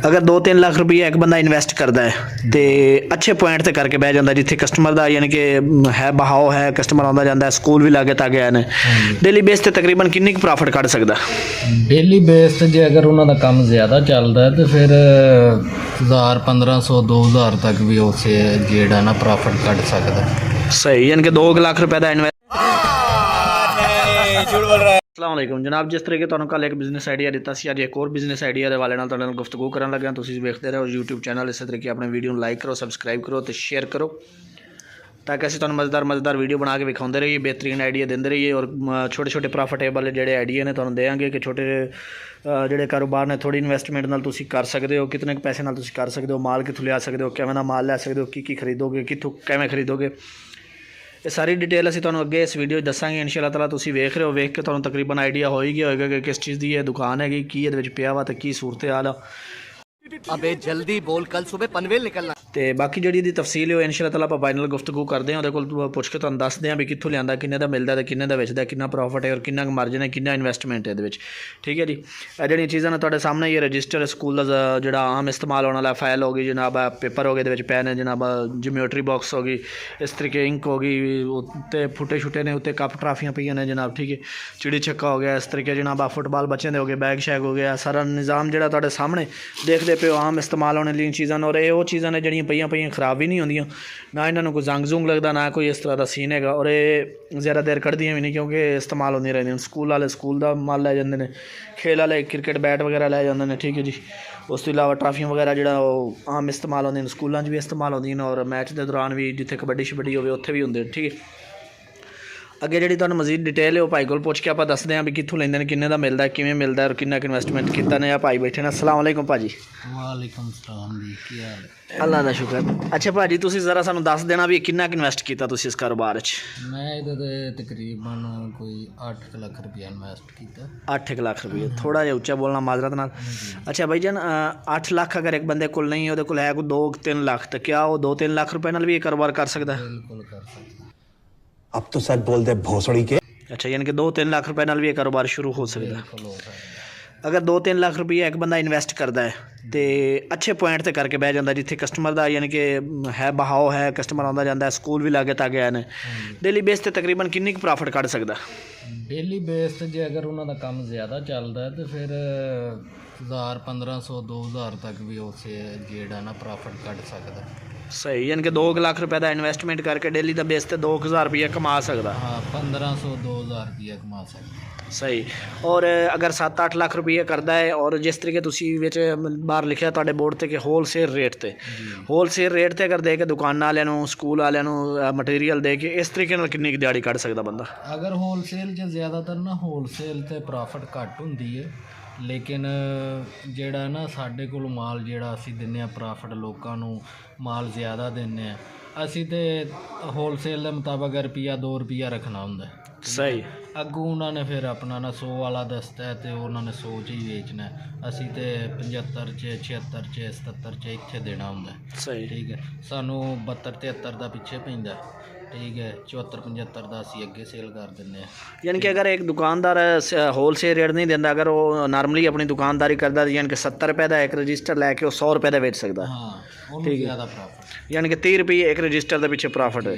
अगर 2-3 लाख रुपया एक बंदा इन्वेस्ट करता है तो अच्छे पॉइंट ते करके बह जाता जिथे कस्टमर का यानी कि है बहाव है, कस्टमर आता जाता है, स्कूल भी लागे तागे हैं, डेली बेस ते तकरीबन किन्नी कुछ प्रॉफिट कट सकता? डेली बेस ते जे अगर उन्होंने काम ज़्यादा चलता है तो फिर 1000 1500 2000 तक भी उसे जेड़ा ना प्रॉफिट कट सकता है। सही, यानी कि 2 लाख रुपए का इन्वेस्ट। अस्सलाम वालेकुम जनाब, जिस तरीके तुहानूं कल एक बिजनेस आइडिया दिता सी, अज एक और बिजनेस आइडिया के वाले नाल तुहाडे नाल गुफ्तगू करन लग्या। तुसीं वेखदे रहो यूट्यूब चैनल, इस तरीके अपने वीडियो नूं लाइक करो, सबसक्राइब करो तो शेयर करो ताकि असीं तुहानूं मज़ेदार वीडियो बना के विखाउंदे रहिए, बेहतरीन आइडिया देंदे रहिए और छोटे छोटे प्रॉफिटेबल जिहड़े आइडिया ने तुहानूं देंगे कि छोटे जिहड़े कारोबार ने थोड़ी इन्वेस्टमेंट नाल तुसीं कर सकदे हो, कितने पैसे नाल तुसीं कर सकदे हो, माल कित्थों लिया सकदे हो, किवें दा माल लै सकदे हो, की खरीदोगे, कित्थों किवें खरीदोगे, ये सारी डिटेल असीं तुहानूं अगे इस वीडियो दसांगे इंशाअल्लाह ताला। तुसीं वेख रहे हो, वेख के तुहानूं तकरीबन आइडिया हो ही गया होएगा कि किस चीज़ की यह दुकान हैगी, की इहदे विच पिया वा ते की सूरत हाल आ। अबे जल्दी बोल, कल सुबह पनवेल निकलना। तो बाकी जी दी तफसील है इंशाअल्लाह ताला आप फाइनल गुफ्तगू करते हैं, वो पुछ के तुहानूं दसदे हैं भी कित्थों लियांदा, किन्ने दा मिलदा ते किन्ने दा बेचदा, किन्ना प्रॉफिट है और किन्ना मार्जिन है, किन्ना इन्वेस्टमेंट है इहदे विच। ठीक है जी, जिहड़ियां चीज़ां ने तुहाडे सामने ये रजिस्टर स्कूल दा जिहड़ा आम इस्तेमाल होने वाला फाइल हो गई जनाब, पेपर हो गए, इहदे विच पेन है जनाब, जियोमेट्री बॉक्स हो गई, इस तरीके इंक हो गई, उत्ते फुटे छुटे ने, उत्ते कप ट्राफियां पईयां ने जनाब। ठीक है, चिड़ी छक्का हो गया, इस तरीके जनाब फुटबॉल बच्चों के हो गए, बैग शैग हो गया, सारा निज़ाम जिहड़ा तुहाडे सामने देखदे पे हो आम इस्तेमाल होने वाली चीज़ां ने। और ये वो चीज़ां ने जिहड़ियां पईयां पईयां खराब भी नहीं होंदियां, ना इन्हां नूं कोई जंग जुंग लगदा, ना कोई इस तरह का सीन हैगा, और ये ज़्यादा देर कढ़दियां भी नहीं क्योंकि इस्तेमाल होंदियां रहिंदियां। स्कूल वाले स्कूल का माल लै जांदे ने, खेल वाले क्रिकेट बैट वगैरह लै जांदे ने। ठीक है जी, उस तो इलावा ट्राफियां वगैरह जिहड़ा आम इस्तेमाल होंदियां ने, स्कूलों भी इस्तेमाल होंदियां ने और मैच के दौरान भी जिथे कबड्डी शबड्डी होवे उत्थे भी होंदे। ठीक है, अगे जी तुहानूं मजीद डिटेल है वो भाई को पुछ के आप दसदे हैं भी कित्थों लैंदे ने, किन्ने दा मिलदा है, किवें मिलदा है और किन्ना इन्वेस्टमेंट कीता ने। आ भाई बैठे ने। अस्सलाम वालेकुम भाजी। वालेकुम सलाम जी, की हाल है? अल्लाह दा शुक्र। अच्छा भाजी, तुसीं जरा सानूं दस देना भी किन्ना इन्वेस्ट कीता तुसीं इस कारोबार च? मैं इहदे तकरीबन कोई 8 लाख रुपया इन्वेस्ट किया। 8 लाख रुपये, थोड़ा जिहा उच्चा बोलना माजरत नाल। अच्छा भाई जान, 8 लाख अगर एक बंदे कोल नहीं, उहदे कोल है कोई 2-3 लाख, तो क्या वो 2-3 लाख रुपए नाल भी ये कारोबार कर सकदा है? बिल्कुल कर सकता। अब तो सच बोल दे भोसड़ी के। अच्छा, यानी कि 2-3 लाख रुपए नाल भी ये कारोबार शुरू हो सकदा है। बिल्कुल हो सकता। अगर 2-3 लाख रुपया एक बंदा इन्वेस्ट करता है तो अच्छे पॉइंट ते करके बह जाता जिथे कस्टमर का यानी कि है बहाव है, कस्टमर आता जाता है, स्कूल भी लागे तागे हैं, डेली बेस ते तकरीबन किन्नी कुछ प्रॉफिट कट सकदा? डेली बेस ते जे अगर उन्होंने काम ज़्यादा चलता है तो फिर 1000 1500 2000 तक भी उसे जेड़ा ना प्रॉफिट कट सकता है। सही, यानी कि 2 लाख रुपए का इन्वेस्टमेंट करके डेली का बेस ते 2000 रुपया कमा सकदा। हाँ, 1500 2000 रुपया कमा सकता है। सही, और अगर 7-8 लाख रुपये करता है और जिस तरीके तुसी विच बाहर लिखिया तुहाडे बोर्ड ते कि होलसेल रेट ते, होलसेल रेट ते अगर दे के दुकान वालियां नूं, स्कूल वालियां नूं मटीरियल दे के इस तरीके नाल किन्नी दिहाड़ी कढ़ सकदा बंदा? अगर होलसेल च ज़्यादातर ना होलसेल ते प्रॉफिट घट हुंदी है, लेकिन जेड़ा ना साडे कोल माल जेड़ा असीं दिन्ने आ प्रॉफिट लोकां नूं माल ज़्यादा दिन्ने आ असीं ते होलसेल दे मुताबिक रुपया 2 रुपया रखना हुंदा है। सही, अगू उन्होंने फिर अपना ना 100 वाला दसता है तो उन्होंने 100 च ही बेचना है, असी तो 75 च 76 च 77 च इत्थे देना होंदा है। सही, ठीक है, सानू 72 73 का पिछे पैंदा। ठीक है, 74 75 का असी अगे सेल कर देंगे। यानी कि अगर एक दुकानदार होलसेल रेट नहीं देता, अगर वो नॉर्मली अपनी दुकानदारी करता यानी कि 70 रुपए का एक रजिस्टर लैके 100 रुपए का बेच सकता। हाँ, ठीक है, ज़्यादा प्रॉफिट, यानी कि 30 रुपये एक रजिस्टर के पिछे प्रॉफिट है,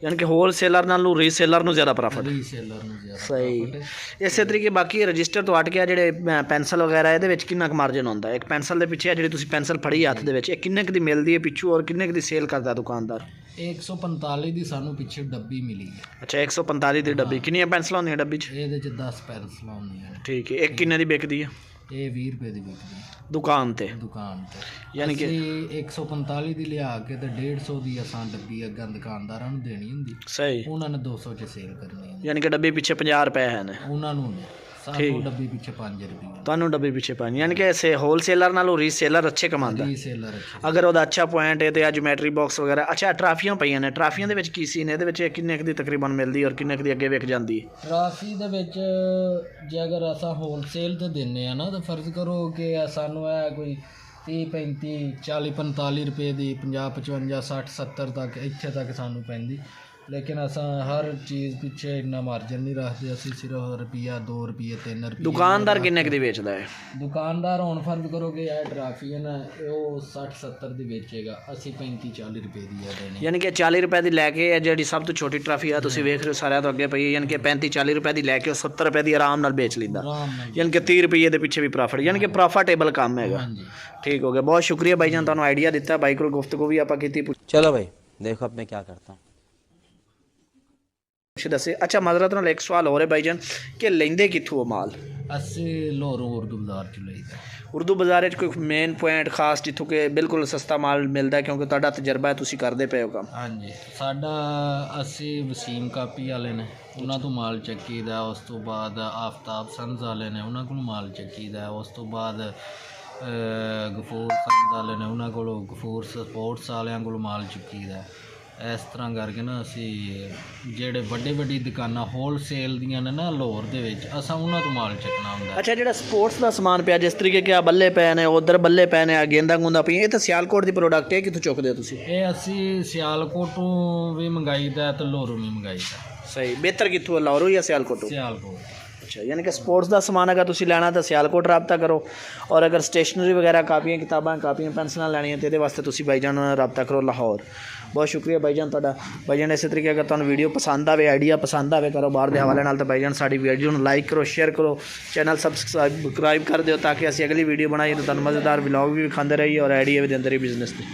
यानी कि होलसेलर नालों रीसेलर नूं ज़्यादा प्रॉफिट। रीसेलर नूं ज़्यादा सही, इस तरीके बाकी रजिस्टर तो हट के जिहड़े पेंसिल वगैरह ये विच किन्ना मार्जिन होंदा? एक पेंसिल के पिछे जिहड़ी तुसीं पेंसिल फड़ी हत्थ दे विच, किन्ने क दी मिलदी है पिछू और किन्ने क दी सेल करदा दुकानदार? 145 की सानू पिछे डब्बी मिली है। अच्छा, 145 की डब्बी, किन्नियां पेंसिलां होंदियां डब्बी च? ये 10 पेंसिल होंदियां ने। ठीक है, एक किन्ने दी बिकदी है? ये 20 रुपए की बिकदी है दुकान ते? दुकान ते, यानी कि 145 की लिया के तो 150 की असां डब्बी अगर दुकानदारां नूं देनी हुंदी, सही, उन्होंने 200 च सेल करनी है। यानी कि डब्बी पिछे 50 रुपए है ने, उन्होंने सानू डब्बी पिछे 5 रुपये, तुहानूं डब्बी पिछे 5, यानी कि ऐसे होलसेलर नालों रीसेलर अच्छे कमांदा रीसेलर अच्छे। अगर वह अच्छा पॉइंट है तो ज्योमेट्री बॉक्स वगैरह। अच्छा, ट्राफियां पईयां ने, ट्राफियां दे विच की सीन है, किन्ने क दी तकरीबन मिलदी और किन्ने क दी अगे विक जांदी है? ट्राफी दे विच जे अगर असां होलसेल ते दिन्ने आ ना तो फर्ज करो कि सानू है कोई 30 35 40 45 रुपए दी 50 55 60 70 तक इत्थे तक सानू पैंदी। ਲੇਕਿਨ ਅਸਾਂ ਹਰ ਚੀਜ਼ ਪਿੱਛੇ ਇੰਨਾ ਮਾਰਜਨ ਨਹੀਂ ਰੱਖਦੇ, ਅਸੀਂ ਸਿਰਫ ਰੁਪਈਆ 2 ਰੁਪਈਏ 3 ਰੁਪਈਏ। ਦੁਕਾਨਦਾਰ ਕਿੰਨੇ ਕੁ ਦੀ ਵੇਚਦਾ ਹੈ? ਦੁਕਾਨਦਾਰ ਹੁਣ ਫਰਕ ਕਰੋਗੇ, ਇਹ ਟਰਾਫੀ ਹੈ ਨਾ, ਉਹ 60-70 ਦੀ ਵੇਚੇਗਾ, ਅਸੀਂ 35-40 ਰੁਪਏ ਦੀ ਆ ਦੇਣੀ। ਯਾਨੀ ਕਿ 40 ਰੁਪਏ ਦੀ ਲੈ ਕੇ ਇਹ ਜਿਹੜੀ ਸਭ ਤੋਂ ਛੋਟੀ ਟਰਾਫੀ ਆ ਤੁਸੀਂ ਵੇਖ ਰਹੇ ਹੋ ਸਾਰਿਆਂ ਤੋਂ ਅੱਗੇ ਪਈ ਹੈ, ਯਾਨੀ ਕਿ 35-40 ਰੁਪਏ ਦੀ ਲੈ ਕੇ ਉਹ 70 ਰੁਪਏ ਦੀ ਆਰਾਮ ਨਾਲ ਵੇਚ ਲੈਂਦਾ, ਆਰਾਮ ਨਾਲ। ਯਾਨੀ ਕਿ 30 ਰੁਪਏ ਦੇ ਪਿੱਛੇ ਵੀ ਪ੍ਰੋਫਿਟ, ਯਾਨੀ ਕਿ ਪ੍ਰੋਫਿਟੇਬਲ ਕੰਮ ਹੈਗਾ। ਹਾਂਜੀ। ਠੀਕ ਹੋ ਗਿਆ, ਬਹੁਤ ਸ਼ੁਕਰੀਆ ਬਾਈ ਜਾਨ, ਤੁਹਾਨੂੰ ਆਈਡੀਆ ਦਿੱਤਾ। ਬਾਈ ਕੋਲ ਗੁਫ਼ਤਗੂ ਵੀ ਆਪਾਂ ਕੀਤੀ, चलो भाई देखो अब मैं क्या करता हूँ। ਪੁੱਛ ਦੱਸੇ। ਅੱਛਾ ਮਾਜ਼ਰਤ ਨਾਲ ਇੱਕ ਸਵਾਲ ਹੋ ਰਿਹਾ ਬਾਈ ਜਾਨ ਕਿ ਲੈਂਦੇ ਕਿੱਥੋਂ ਉਹ ਮਾਲ? ਅਸੀਂ ਲਾਹੌਰੋਂ ਉਰਦੂ ਬਾਜ਼ਾਰ ਚ ਲਈਦਾ। ਉਰਦੂ ਬਾਜ਼ਾਰ 'ਚ ਕੋਈ ਮੇਨ ਪੁਆਇੰਟ ਖਾਸ ਜਿੱਥੋਂ ਕਿ ਬਿਲਕੁਲ ਸਸਤਾ ਮਾਲ ਮਿਲਦਾ, ਕਿਉਂਕਿ ਤੁਹਾਡਾ ਤਜਰਬਾ ਹੈ, ਤੁਸੀਂ ਕਰਦੇ ਪਏ ਹੋ ਕੰਮ। ਹਾਂਜੀ, ਸਾਡਾ ਅਸੀਂ ਵਸੀਮ ਕਾਪੀ ਵਾਲੇ ਨੇ, ਉਹਨਾਂ ਤੋਂ ਮਾਲ ਚੱਕੀਦਾ। ਉਸ ਤੋਂ ਬਾਅਦ ਆਫਤਾਬ ਸੰਜ਼ ਵਾਲੇ ਨੇ, ਉਹਨਾਂ ਕੋਲ ਮਾਲ ਚੱਕੀਦਾ। ਉਸ ਤੋਂ ਬਾਅਦ ਗਫੂਰ ਸੰਜ਼ ਵਾਲੇ ਨੇ, ਉਹਨਾਂ ਕੋਲੋਂ ਗਫੂਰ ਸਪੋਰਟਸ ਵਾਲਿਆਂ ਕੋਲ ਮਾਲ ਚੁੱਕੀਦਾ। ਇਸ ਤਰ੍ਹਾਂ ਕਰਕੇ ਨਾ ਅਸੀਂ ਜਿਹੜੇ ਵੱਡੀ ਦੁਕਾਨਾਂ ਹੋਲਸੇਲ ਦੀਆਂ ਨੇ ਨਾ ਲਾਹੌਰ ਦੇ ਵਿੱਚ, ਅਸਾਂ ਉਹਨਾਂ ਤੋਂ ਮਾਲ ਚੱਕਣਾ ਹੁੰਦਾ। ਅੱਛਾ, ਜਿਹੜਾ ਸਪੋਰਟਸ ਦਾ ਸਮਾਨ ਪਿਆ, ਜਿਸ ਤਰੀਕੇ ਕਿ ਆ ਬੱਲੇ ਪਏ ਨੇ, ਉਧਰ ਬੱਲੇ ਪਏ ਨੇ, ਆ ਗੇਂਦਾ ਗੁੰਦਾ ਪਈ, ਇਹ ਤਾਂ ਸਿਆਲਕੋਟ ਦੀ ਪ੍ਰੋਡਕਟ ਹੈ, ਕਿੱਥੋਂ ਚੁੱਕਦੇ ਹੋ ਤੁਸੀਂ? ਇਹ ਅਸੀਂ ਸਿਆਲਕੋਟੋਂ ਵੀ ਮੰਗਾਈਦਾ ਤੇ ਲਾਹੌਰੋਂ ਵੀ ਮੰਗਾਈਦਾ। ਸਹੀ, ਬਿਹਤਰ ਕਿੱਥੋਂ, ਲਾਹੌਰੋਂ ਜਾਂ ਸਿਆਲਕੋਟੋਂ? ਸਿਆਲਕੋਟ। ਅੱਛਾ, ਯਾਨੀ ਕਿ ਸਪੋਰਟਸ ਦਾ ਸਮਾਨ ਅਗਰ ਤੁਸੀਂ ਲੈਣਾ ਤਾਂ ਸਿਆਲਕੋਟ ਰਾਬਤਾ ਕਰੋ, ਔਰ ਅਗਰ ਸਟੇਸ਼ਨਰੀ ਵਗੈਰਾ ਕਾਪੀਆਂ ਕਿਤਾਬਾਂ ਕਾਪੀਆਂ ਪੈਨਸਲਾਂ ਲੈਣੀਆਂ ਤੇ ਇਹਦੇ ਵਾਸਤੇ ਤੁਸੀਂ ਬਾਈਜਾਨ ਨਾਲ ਰਾਬਤਾ ਕਰੋ ਲਾਹੌਰ। ਬਹੁਤ ਸ਼ੁਕਰੀਆ ਬਾਈਜਾਨ ਤੁਹਾਡਾ। ਬਾਈਜਾਨ ਇਸੇ ਤਰੀਕੇ ਅਗਰ ਤੁਹਾਨੂੰ ਵੀਡੀਓ ਪਸੰਦ ਆਵੇ, ਆਈਡੀਆ ਪਸੰਦ ਆਵੇ ਕਾਰੋਬਾਰ ਦੇ ਹਵਾਲੇ ਨਾਲ, ਤਾਂ ਬਾਈਜਾਨ ਸਾਡੀ ਵੀਡੀਓ ਨੂੰ ਲਾਈਕ ਕਰੋ, ਸ਼ੇਅਰ ਕਰੋ, ਚੈਨਲ ਸਬਸਕ੍ਰਾਈਬ ਕਰ ਦਿਓ ਤਾਂ ਕਿ ਅਸੀਂ ਅਗਲੀ ਵੀਡੀਓ ਬਣਾਈਏ ਤਾਂ ਤੁਹਾਨੂੰ ਮਜ਼ੇਦਾਰ ਵਲੌਗ ਵੀ ਵਿਖਾਉਂਦੇ ਰਹੀਏ ਔਰ ਆਈਡੀਆ ਵੀ ਦਿੰਦੇ ਰਹੀਏ ਬਿਜ਼ਨਸ ਦੇ।